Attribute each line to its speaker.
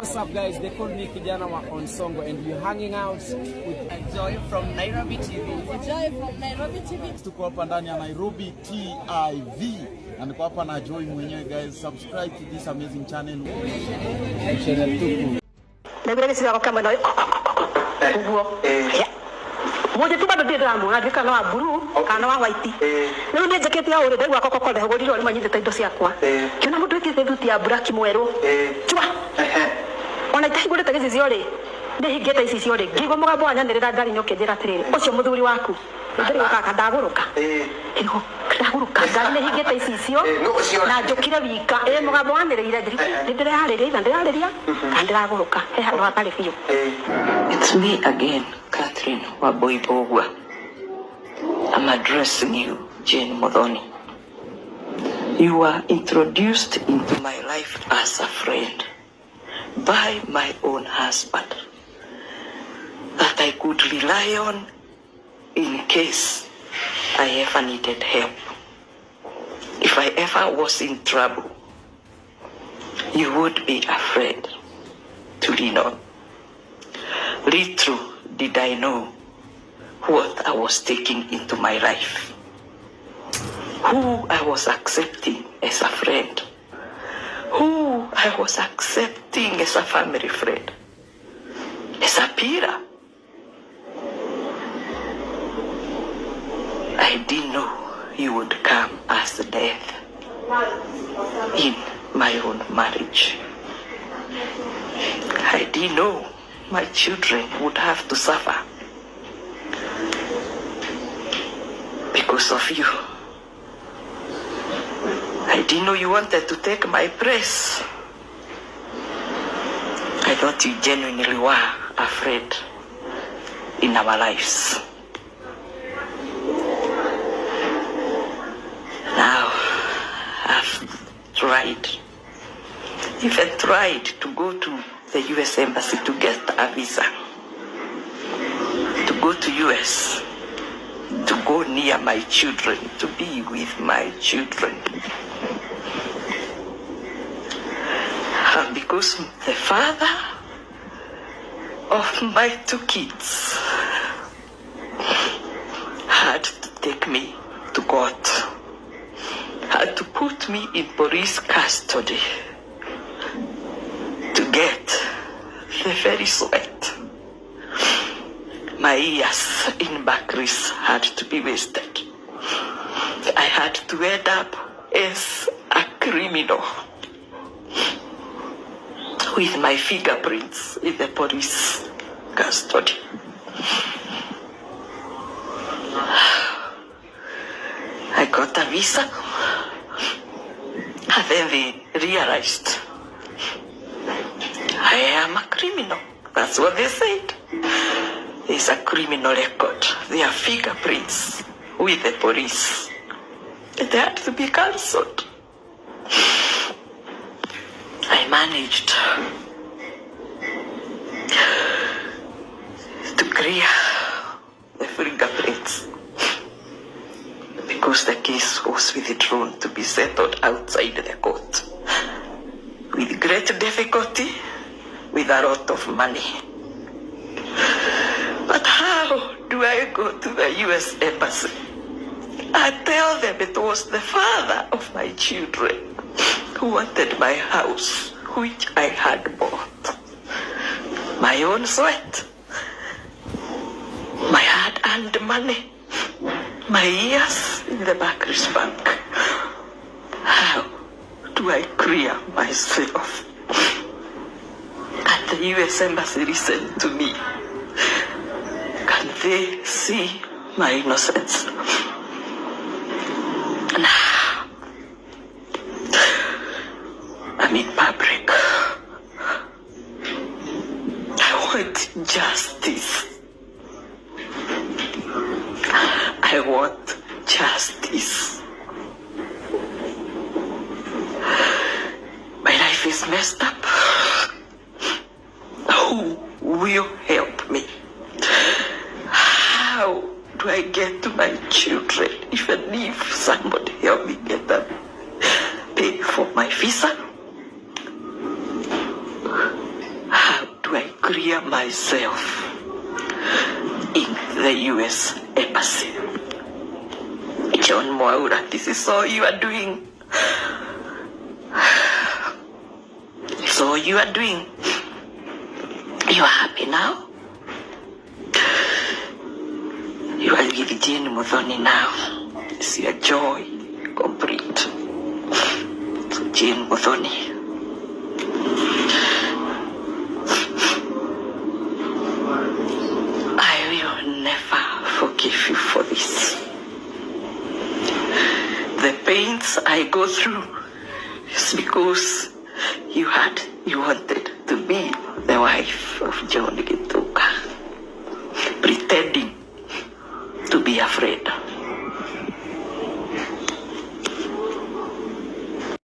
Speaker 1: What's up guys, they call me Kijana on Songo and you're hanging out with Joy from Nairobi TV.
Speaker 2: Joy from Nairobi TV.
Speaker 3: Tuko hapa ndani ya Nairobi TV. Na niko hapa na Joy mwenyewe guys. Subscribe to this amazing channel.
Speaker 1: Channel tuku.
Speaker 2: Nabila sisi kama na uguo. Moja tu bado ndira mu ngavika na buru kana wa white. Leo ni jacket ya ore ndagwa kokoko ndio ngoriro ari manyite taindo ciakwa. Kiona mundu ikite thuti ya black mweru. Chua. Ona itahigure tagezi ziore. Ndihigete ici ciore. Ngigo mugambo wanyanirira ngari nyoke ndira tiriri. Ucio muthuri waku. Ndiri ukaka ndaguruka. Ego ndaguruka ngari ndihigete ici cio. Na njukire wika. Mugambo wanirire ndire hariria ndiraria. Ndiraguruka. He handu hatari biu.
Speaker 4: It's me again, Catherine Waboibogwa. I'm addressing you, Jane Muthoni. You were introduced into my life as a friend by my own husband that I could rely on in case I ever needed help. If I ever was in trouble, you would be a friend to lean on. Little did I know what I was taking into my life, who I was accepting as a friend, who I was accepting as a family friend, as a peer. I didn't know you would come as death in my own marriage. I didn't know my children would have to suffer because of you. I didn't know you wanted to take my place. I thought you genuinely were afraid in our lives. Now, I've even tried to go to the US Embassy to get a visa, to go to US, to go near my children, to be with my children. And because the father of my two kids had to take me to court, had to put me in police custody to get the very sweat. My years in Bakris had to be wasted. I had to end up as a criminal with my fingerprints in the police custody. I got a visa, and then they realized I am a criminal. That's what they said. There's a criminal record. There are fingerprints with the police. They had to be cancelled. I managed to clear the fingerprints because the case was withdrawn to be settled outside the court with great difficulty, with a lot of money. But how do I go to the US Embassy? I tell them it was the father of my children who wanted my house, which I had bought. My own sweat, my hard-earned money, my years in the Barclays Bank. How do I clear myself? And the US Embassy listened to me. Can they see my innocence? Now, I'm in public. I want justice. I want justice. My life is messed up. Who will help me? How do I get to my children? Even if somebody help me get them, pay for my visa, clear myself in the US Embassy. John Mwaura, this is all you are doing. It's all you are doing. You are happy now? You are with Jane Muthoni now. It's your joy complete. So Jane Muthoni, I will never forgive you for this. The pains I go through is because you wanted to be the wife of John Gituka, pretending to be afraid.